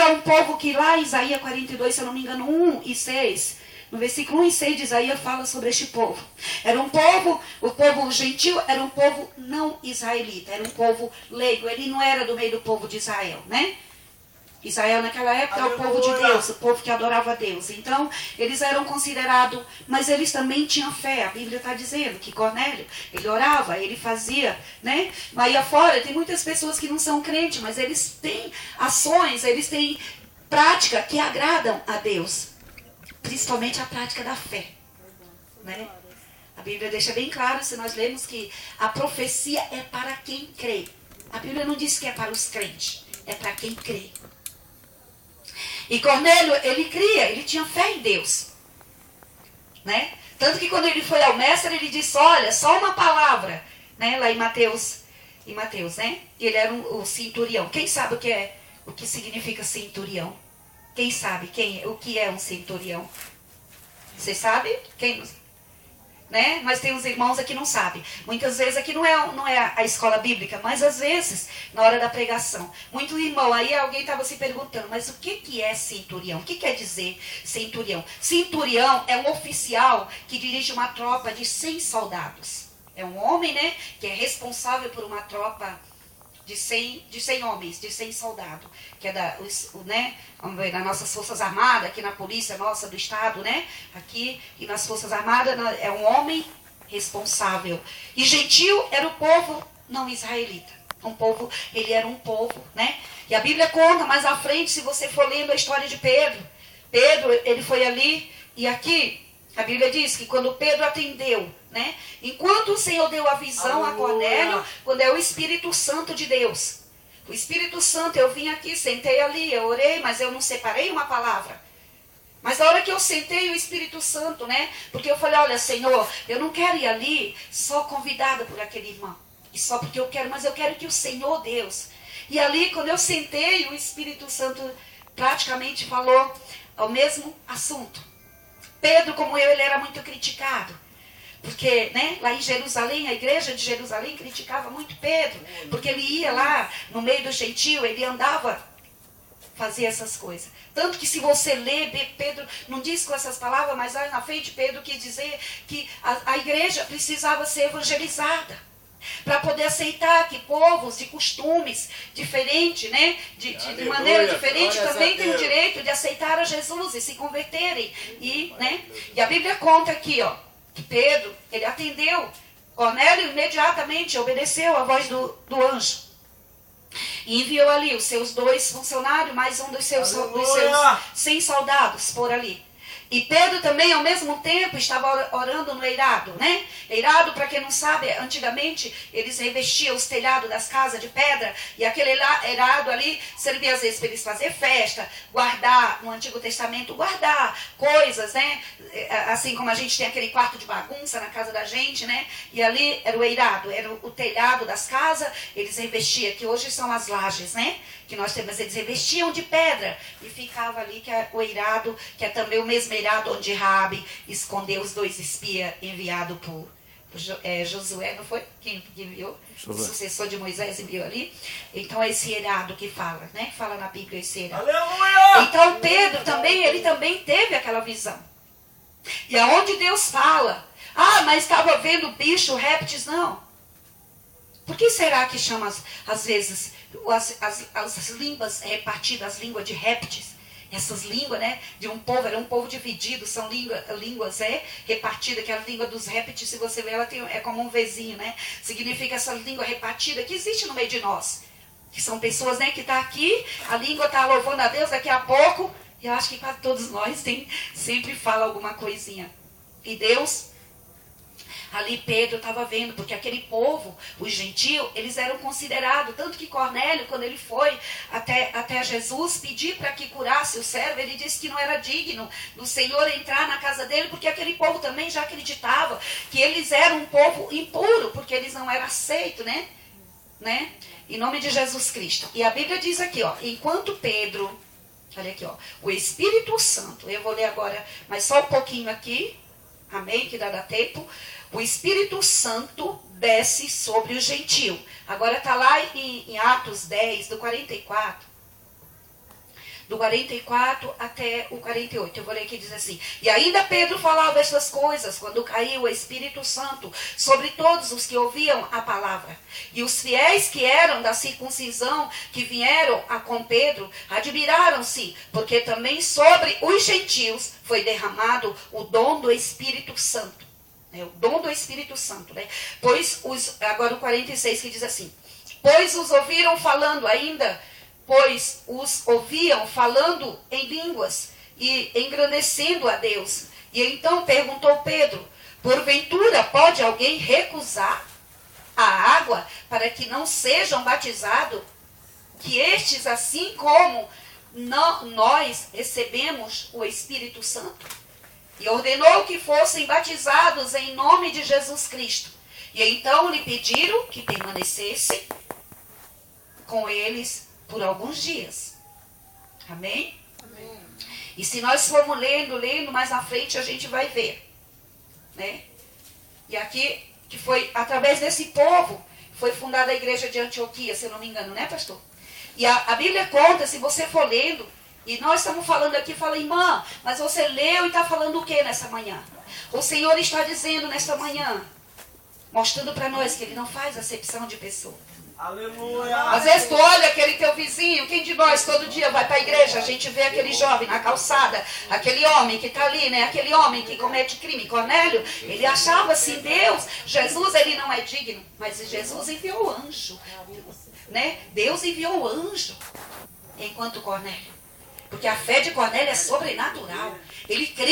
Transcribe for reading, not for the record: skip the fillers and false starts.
É um povo que lá em Isaías 42, se eu não me engano, 1 e 6, no versículo 1 e 6 de Isaías fala sobre este povo. Era um povo, o povo gentil era um povo não israelita, era um povo leigo, ele não era do meio do povo de Israel, né? Israel naquela época era o povo de Deus, o povo que adorava a Deus. Então, eles eram considerados, mas eles também tinham fé. A Bíblia está dizendo que Cornélio, ele orava, ele fazia, né? Aí afora, tem muitas pessoas que não são crentes, mas eles têm ações, eles têm prática que agradam a Deus. Principalmente a prática da fé, né? A Bíblia deixa bem claro, se nós lemos, que a profecia é para quem crê. A Bíblia não diz que é para os crentes, é para quem crê. E Cornélio, ele cria, ele tinha fé em Deus, né? Tanto que quando ele foi ao mestre, ele disse, olha, só uma palavra, né? Lá em Mateus, né? Ele era o centurião. Quem sabe o que significa centurião? Quem sabe o que é um centurião? Você sabe? Quem? Né? Nós temos irmãos aqui que não sabem. Muitas vezes aqui não é a escola bíblica, mas às vezes, na hora da pregação. Muitos irmãos, aí alguém estava se perguntando, mas o que é centurião? O que quer dizer centurião? Centurião é um oficial que dirige uma tropa de 100 soldados. É um homem, né, que é responsável por uma tropa de 100 homens, de 100 soldados, que é né, vamos ver, nas nossas Forças Armadas, aqui na polícia nossa do Estado, né, aqui e nas Forças Armadas, é um homem responsável. E gentil era o povo não israelita. Ele era um povo, né, e a Bíblia conta mais à frente, se você for lendo a história de Pedro, ele foi ali, e aqui, a Bíblia diz que quando Pedro atendeu, né? Enquanto o Senhor deu a visão a Cornélio, quando é o Espírito Santo de Deus. O Espírito Santo, eu vim aqui, sentei ali, eu orei, mas eu não separei uma palavra. Mas na hora que eu sentei, o Espírito Santo, né? Porque eu falei, olha, Senhor, eu não quero ir ali só convidada por aquele irmão. E só porque eu quero, mas eu quero que o Senhor Deus. E ali, quando eu sentei, o Espírito Santo praticamente falou o mesmo assunto. Pedro, como eu, ele era muito criticado. Porque, né, lá em Jerusalém, a igreja de Jerusalém criticava muito Pedro. Porque ele ia lá no meio do gentio, ele andava fazer essas coisas. Tanto que se você lê, Pedro não diz com essas palavras, mas lá na frente Pedro quis dizer que a igreja precisava ser evangelizada. Para poder aceitar que povos de costumes diferentes, né, de maneira diferente, também têm o direito de aceitar a Jesus e se converterem. E a Bíblia conta aqui, ó, que Pedro, ele atendeu. Cornélio imediatamente obedeceu a voz do anjo. E enviou ali os seus 2 funcionários, mais um dos seus 100 soldados por ali. E Pedro também, ao mesmo tempo, estava orando no eirado, né? Eirado, para quem não sabe, antigamente eles revestiam os telhados das casas de pedra, e aquele eirado ali servia às vezes para eles fazer festa, guardar, no Antigo Testamento, guardar coisas, né? Assim como a gente tem aquele quarto de bagunça na casa da gente, né? E ali era o eirado, era o telhado das casas, eles revestiam, que hoje são as lajes, né? Que nós temos, eles revestiam de pedra, e ficava ali que é o eirado, que é também o mesmo eirado onde Raabe escondeu os 2 espias enviados por Josué, não foi? Quem enviou? O sucessor de Moisés enviou ali. Então é esse eirado que fala, né? Fala na Bíblia esse eirado. Aleluia! Então Pedro também, ele também teve aquela visão. E aonde Deus fala, mas estava vendo bicho, répteis, não. Por que será que chama, às vezes, as línguas repartidas, as línguas de répteis? Essas línguas, né, de um povo, era um povo dividido, são línguas repartidas, que a língua dos répteis, se você ver, ela é como um Vzinho, né? Significa essa língua repartida que existe no meio de nós. Que são pessoas, né, que estão aqui, a língua está louvando a Deus, daqui a pouco, eu acho que quase todos nós sempre fala alguma coisinha. E Deus... Ali Pedro estava vendo, porque aquele povo, os gentios, eles eram considerados, tanto que Cornélio, quando ele foi até Jesus pedir para que curasse o servo, ele disse que não era digno do Senhor entrar na casa dele, porque aquele povo também já acreditava que eles eram um povo impuro, porque eles não eram aceitos, né? Em nome de Jesus Cristo. E a Bíblia diz aqui, ó, enquanto Pedro, olha aqui, ó, o Espírito Santo, eu vou ler agora, mas só um pouquinho aqui, amém, que dá tempo. O Espírito Santo desce sobre o gentio. Agora está lá em Atos 10, do 44. do 44 até o 48. Eu vou ler aqui, diz assim: e ainda Pedro falava estas coisas quando caiu o Espírito Santo sobre todos os que ouviam a palavra. E os fiéis que eram da circuncisão, que vieram com Pedro, admiraram-se, porque também sobre os gentios foi derramado o dom do Espírito Santo. O dom do Espírito Santo, né? Agora o 46 que diz assim: pois os ouviram falando ainda, pois os ouviam falando em línguas e engrandecendo a Deus. E então perguntou Pedro: porventura pode alguém recusar a água para que não sejam batizados? Que estes, assim como nós recebemos o Espírito Santo? E ordenou que fossem batizados em nome de Jesus Cristo. E então lhe pediram que permanecesse com eles por alguns dias. Amém? Amém. E se nós formos lendo mais na frente, a gente vai ver, né? E aqui, que foi através desse povo, foi fundada a igreja de Antioquia, se eu não me engano, né, pastor? E a Bíblia conta, se você for lendo, e nós estamos falando aqui, fala, irmã, mas você leu e está falando o que nessa manhã? O Senhor está dizendo nesta manhã, mostrando para nós que Ele não faz acepção de pessoa. Aleluia! Às vezes tu olha aquele teu vizinho, quem de nós todo dia vai para a igreja, a gente vê aquele jovem na calçada, aquele homem que está ali, né? Aquele homem que comete crime, Cornélio, ele achava assim, Deus, Jesus, ele não é digno, mas Jesus enviou o anjo, né? Deus enviou o anjo, enquanto Cornélio. Porque a fé de Cornélio é sobrenatural. Ele crê.